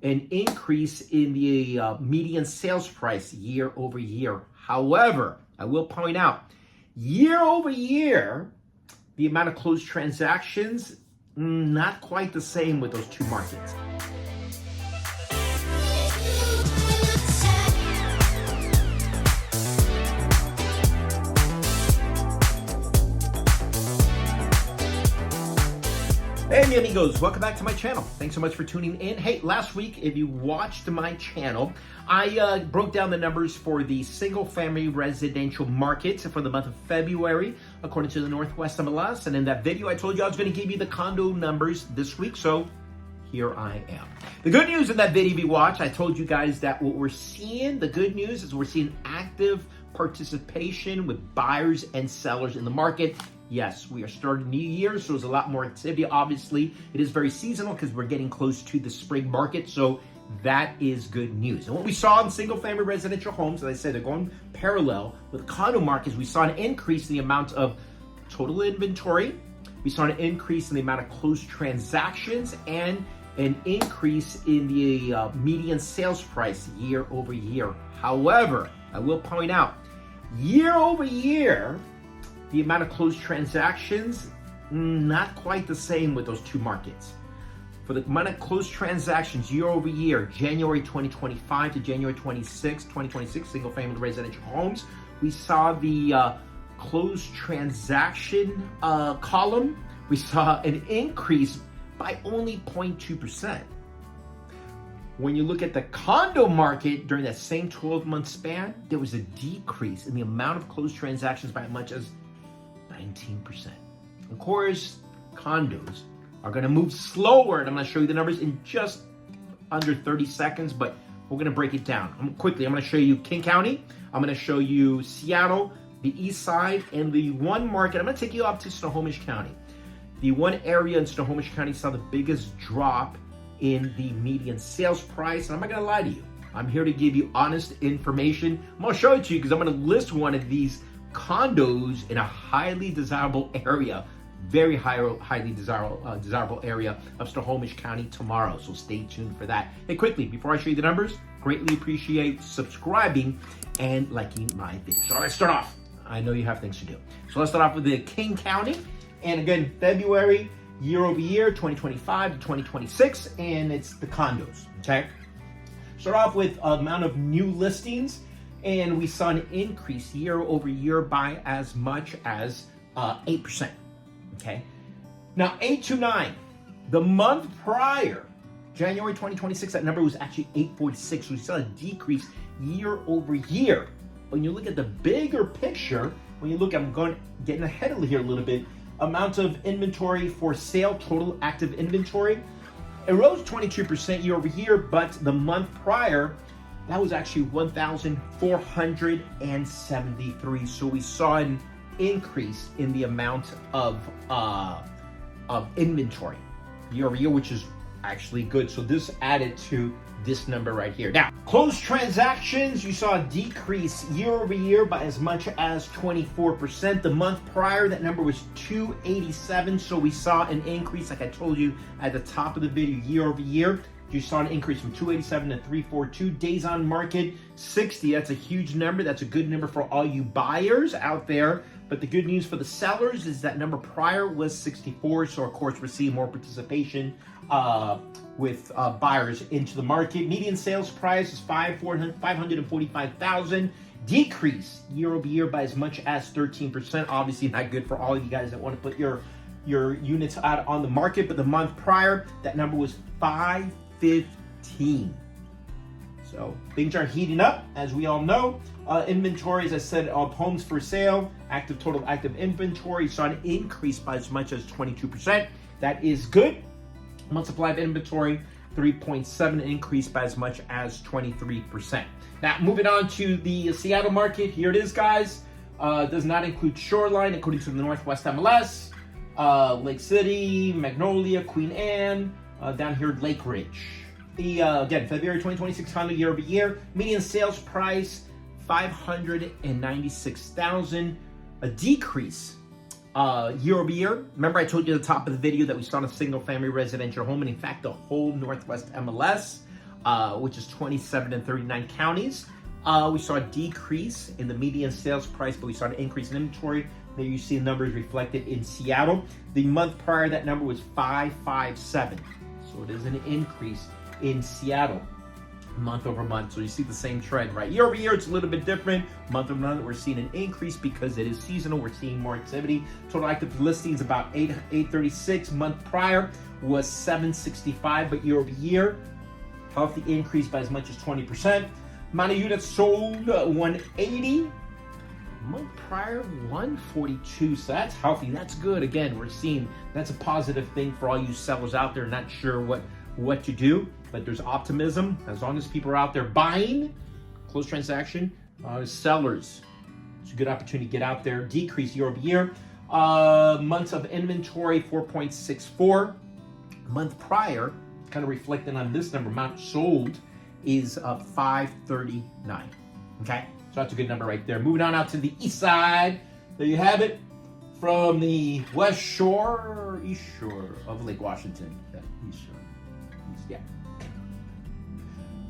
an increase in the median sales price year over year. However, I will point out, year over year, the amount of closed transactions, not quite the same with those two markets. Hey, mi amigos, welcome back to my channel. Thanks so much for tuning in. Hey, last week, if you watched my channel, I broke down the numbers for the single-family residential market for the month of February, according to the Northwest MLS. And in that video, I told you I was going to give you the condo numbers this week, so here I am. The good news in that video, if you watched, I told you guys that what we're seeing, the good news is we're seeing active participation with buyers and sellers in the market. Yes, we are starting new year, so there's a lot more activity. Obviously, it is very seasonal because we're getting close to the spring market, so that is good news. And what we saw in single-family residential homes, as I said, they're going parallel with condo markets. We saw an increase in the amount of total inventory. We saw an increase in the amount of closed transactions and an increase in the median sales price year over year. However, I will point out, year over year, the amount of closed transactions, not quite the same with those two markets. For the amount of closed transactions year over year, January 2025 to January 2026, single-family residential homes, we saw the closed transaction column, we saw an increase by only 0.2%. When you look at the condo market during that same 12-month span, there was a decrease in the amount of closed transactions by as much as 19%. Of course, condos are going to move slower, and I'm going to show you the numbers in just under 30 seconds, but we're going to break it down. I'm going to show you King County, I'm going to show you Seattle, the Eastside, and the one market. I'm going to take you up to Snohomish County. The one area in Snohomish County saw the biggest drop in the median sales price, and I'm not going to lie to you. I'm here to give you honest information. I'm going to show it to you because I'm going to list one of these condos in a highly desirable area, very highly desirable area of Snohomish County tomorrow. So stay tuned for that. Hey, quickly, before I show you the numbers, greatly appreciate subscribing and liking my video. So let's start off. I know you have things to do. So let's start off with the King County. And again, February, year over year, 2025 to 2026, and it's the condos, okay? Start off with amount of new listings, and we saw an increase year over year by as much as 8%, okay? Now, 829, the month prior, January 2026, that number was actually 846, so we saw a decrease year over year. When you look at the bigger picture, when you look, getting ahead of here a little bit, amount of inventory for sale, total active inventory, it rose 22% year over year, but the month prior, that was actually 1,473. So we saw an increase in the amount of inventory year over year, which is actually good. So this added to this number right here. Now, closed transactions, you saw a decrease year over year by as much as 24%. The month prior, that number was 287. So we saw an increase, like I told you at the top of the video, year over year. You saw an increase from 287 to 342. Days on market, 60. That's a huge number. That's a good number for all you buyers out there. But the good news for the sellers is that number prior was 64. So, of course, we're seeing more participation with buyers into the market. Median sales price is $545,000. Decrease year over year by as much as 13%. Obviously not good for all of you guys that want to put your units out on the market. But the month prior, that number was 515. So things are heating up, as we all know. Inventory, as I said, of homes for sale, total active inventory saw an increase by as much as 22%. That is good. Month supply of inventory, 3.7, increase by as much as 23%. Now, moving on to the Seattle market. Here it is, guys. Does not include Shoreline, according to the Northwest MLS. Lake City, Magnolia, Queen Anne, down here, Lake Ridge. Again, February 2026 condo year over year. Median sales price, $596,000. A decrease year over year. Remember I told you at the top of the video that we saw a single family residential home, and in fact the whole Northwest MLS. which is 27 and 39 counties. We saw a decrease in the median sales price, but we saw an increase in inventory. There you see the numbers reflected in Seattle. The month prior, that number was 557. So it is an increase in Seattle month over month. So you see the same trend, right? Year over year, it's a little bit different. Month over month, we're seeing an increase because it is seasonal. We're seeing more activity. Total active listings about 836. Month prior was 765, but year over year, healthy increase by as much as 20%. Amount of units sold, 180. Month prior, 142. So that's healthy. That's good. Again, we're seeing that's a positive thing for all you sellers out there not sure what to do, but there's optimism. As long as people are out there buying, close transaction, sellers, it's a good opportunity to get out there. Decrease year over year. Months of inventory, 4.64. Month prior, kind of reflecting on this number, amount sold is 539. Okay, so that's a good number right there. Moving on out to the east side. There you have it. From the west shore, east shore of Lake Washington. Yeah, east shore. Yeah.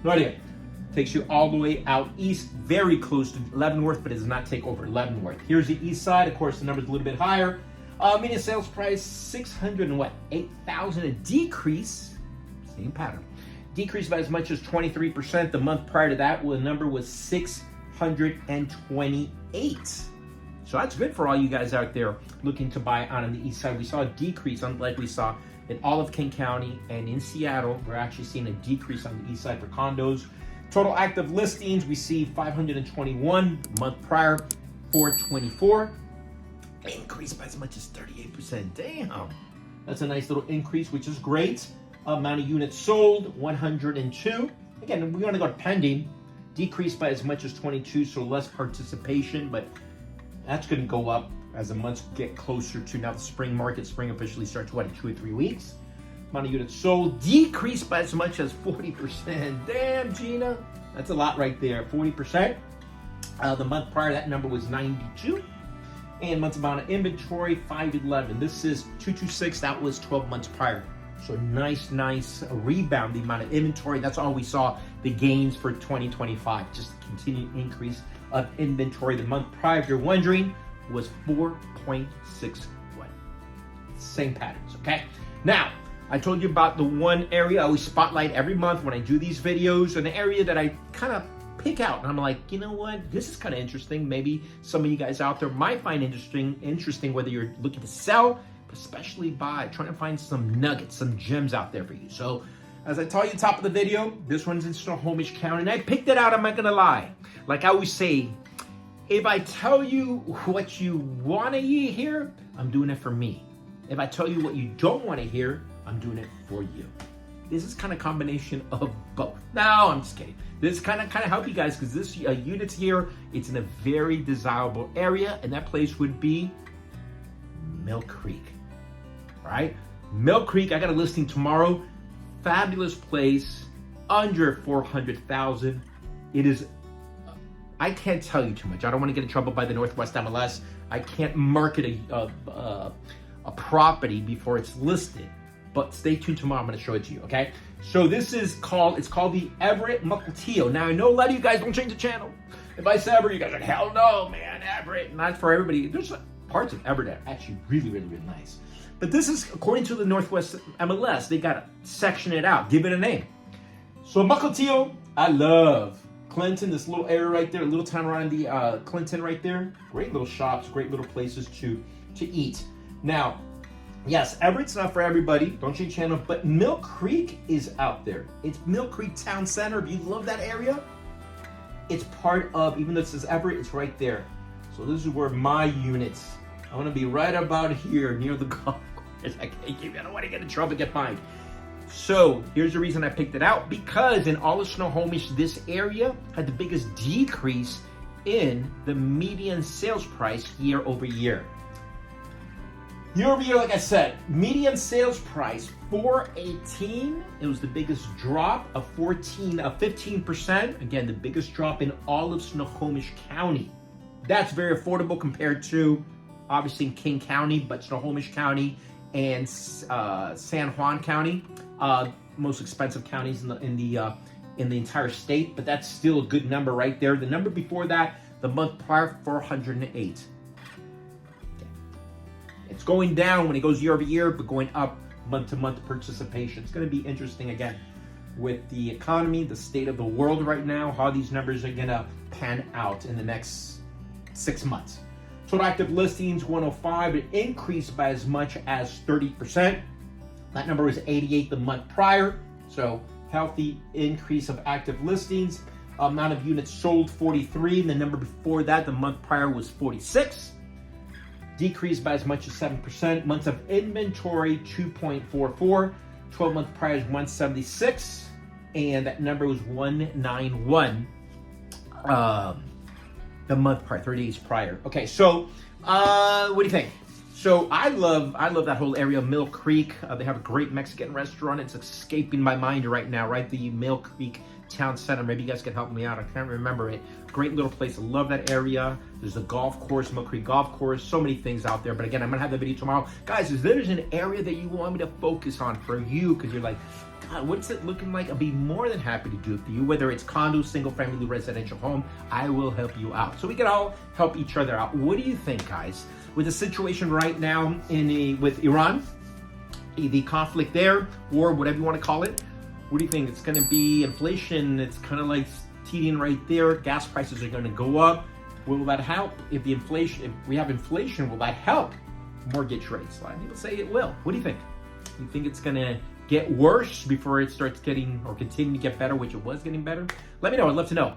No idea. Takes you all the way out east, very close to Leavenworth, but it does not take over Leavenworth. Here's the east side. Of course, the number's a little bit higher. Median sales price, 600 and what? 8,000. A decrease. Same pattern. Decreased by as much as 23%. The month prior to that, the number was 628. So that's good for all you guys out there looking to buy on the east side. We saw a decrease, unlike we saw in all of King County and in Seattle. We're actually seeing a decrease on the east side for condos. Total active listings, we see 521. Month prior, 424. Increased by as much as 38%. Damn. That's a nice little increase, which is great. Amount of units sold, 102. Again, we want to go to pending. Decreased by as much as 22, so less participation, but that's going to go up as the months get closer to now the spring market. Spring officially starts, what, in 2 or 3 weeks? Amount of units sold decreased by as much as 40%. Damn, Gina. That's a lot right there, 40%. The month prior, that number was 92. And months amount of inventory, 511. This is 226. That was 12 months prior. So nice rebound, the amount of inventory. That's all we saw, the gains for 2025. Just a continued increase of inventory. The month prior, if you're wondering, was 4.61. Same patterns, okay? Now, I told you about the one area I always spotlight every month when I do these videos, an area that I kind of pick out. And I'm like, you know what? This is kind of interesting. Maybe some of you guys out there might find interesting whether you're looking to sell, especially buy, trying to find some nuggets, some gems out there for you. So as I told you at the top of the video, this one's in Snohomish County, and I picked it out, I'm not gonna lie. Like I always say, if I tell you what you wanna hear, I'm doing it for me. If I tell you what you don't wanna hear, I'm doing it for you. This is kind of combination of both. No, I'm just kidding. This kind of help you guys because this unit's here, it's in a very desirable area, and that place would be Mill Creek. Right? Mill Creek, I got a listing tomorrow. Fabulous place, under 400,000. It is, I can't tell you too much. I don't want to get in trouble by the Northwest MLS. I can't market a property before it's listed. But stay tuned tomorrow, I'm going to show it to you, okay? So this is called the Everett Mukilteo. Now, I know a lot of you guys don't change the channel. If I say Everett, you guys are like, hell no, man, Everett. Not for everybody. There's parts of Everett that are actually really nice. But this is, according to the Northwest MLS, they got to section it out, give it a name. So Mukilteo, I love Clinton, this little area right there, a little town around the Clinton right there. Great little shops, great little places to eat. Now, yes, Everett's not for everybody, don't change channel, but Mill Creek is out there. It's Mill Creek Town Center. If you love that area, it's part of, even though it says Everett, it's right there. So this is where my units, I want to be right about here near the golf course. I don't want to get in trouble, get fined. So here's the reason I picked it out, because in all of Snohomish, this area had the biggest decrease in the median sales price year over year. Year over year, like I said, median sales price, 418. It was the biggest drop of 15%. Again, the biggest drop in all of Snohomish County. That's very affordable compared to, obviously, in King County, but Snohomish County and San Juan County, most expensive counties in in the entire state, but that's still a good number right there. The number before that, the month prior, 408. It's going down when it goes year over year, but going up month to month participation. It's going to be interesting again with the economy, the state of the world right now, how these numbers are going to pan out in the next 6 months. Total active listings, 105. It increased by as much as 30%. That number was 88 the month prior. So healthy increase of active listings. Amount of units sold, 43. The number before that, the month prior, was 46. Decreased by as much as 7%. Months of inventory, 2.44. 12-month prior is 176. And that number was 191. The month prior, 30 days prior. Okay, so what do you think? So I love that whole area of Mill Creek. They have a great Mexican restaurant. It's escaping my mind right now, right? The Mill Creek Town Center. Maybe you guys can help me out. I can't remember it. Great little place. I love that area. There's a golf course, Mill Creek Golf Course. So many things out there. But again, I'm going to have the video tomorrow. Guys, if there's an area that you want me to focus on for you, because you're like, God, what's it looking like? I'll be more than happy to do it for you. Whether it's condo, single-family, residential home, I will help you out. So we can all help each other out. What do you think, guys? With the situation right now with Iran, the conflict there, or whatever you want to call it, what do you think? It's going to be inflation. It's kind of like teetering right there. Gas prices are going to go up. Will that help? If we have inflation, will that help mortgage rates? A lot of people say it will. What do you think? You think it's going to get worse before it starts getting or continue to get better, which it was getting better? Let me know. I'd love to know.